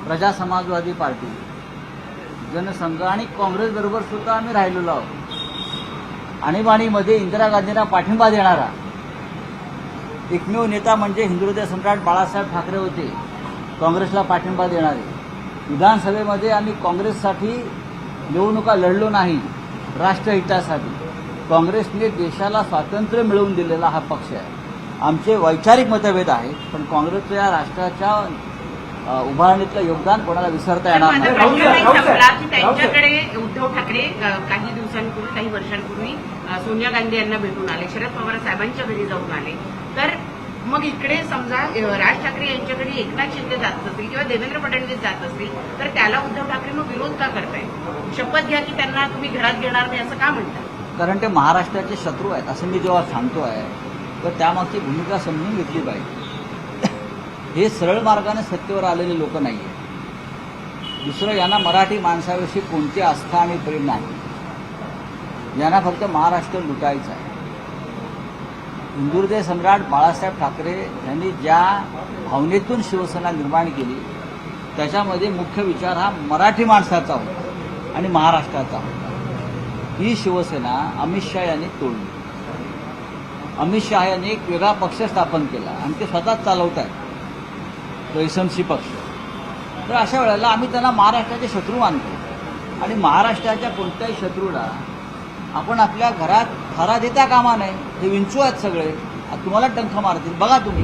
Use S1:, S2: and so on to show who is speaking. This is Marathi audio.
S1: प्रजा समाजवादी पार्टी, जनसंघ आणि काँग्रेसबरोबर सुद्धा आम्ही राहिलेलो आहोत। आणीबाणीमध्ये इंदिरा गांधींना पाठिंबा देणारा एकमेव नेता म्हणजे हिंदुहृदय सम्राट बाळासाहेब ठाकरे होते, काँग्रेसला पाठिंबा देणारे। विधानसभेमध्ये आम्ही काँग्रेससाठी निवडणुका लढलो नाही, राष्ट्रहितासाठी। काँग्रेसने देशाला स्वातंत्र्य मिळवून दिलेला हा पक्ष आहे। आमचे वैचारिक मतभेद आहेत, पण काँग्रेसच्या या राष्ट्राच्या उभारणीतलं योगदान कोणाला विसरता येणार नाही।
S2: त्यांच्याकडे उद्धव ठाकरे काही दिवसांपूर्वी, काही वर्षांपूर्वी सोनिया गांधी यांना भेटून आले, शरद पवार साहेबांच्या घरी जाऊन आले। तर मग इकडे समजा राज ठाकरे यांच्याकडे एकनाथ शिंदे जात असतील किंवा देवेंद्र फडणवीस जात असतील, तर त्याला उद्धव ठाकरे मग विरोध का करताय? शपथ घ्या की त्यांना तुम्ही घरात घेणार नाही असं का म्हणतात? कारण
S1: ते महाराष्ट्राचे शत्रू आहेत असं मी जेव्हा सांगतो आहे, तर त्यामागची भूमिका समजून घेतली पाहिजे। हे सरळ मार्गाने सत्तेवर आलेले लोक नाही आहेत। दुसरं, यांना मराठी माणसाविषयी कोणती आस्था आणि प्रेम नाही। यांना फक्त महाराष्ट्र लुटायचं आहे। हिंदुहृदय सम्राट बाळासाहेब ठाकरे यांनी ज्या भावनेतून शिवसेना निर्माण केली, त्याच्यामध्ये मुख्य विचार हा मराठी माणसाचा होता आणि महाराष्ट्राचा होता। ही शिवसेना अमित शहा यांनी तोडली। अमित शहा यांनी एक वेगळा पक्ष स्थापन केला आणि ते स्वतःच चालवत आहेत, एसएमसी पक्ष। तर अशा वेळेला आम्ही त्यांना महाराष्ट्राचे शत्रू मानतो आणि महाराष्ट्राच्या कोणत्याही शत्रूला आपण आपल्या घरात थारा देता कामा नये। हे विंचू आहेत सगळे, तुम्हाला टंक मारतील, बघा तुम्ही।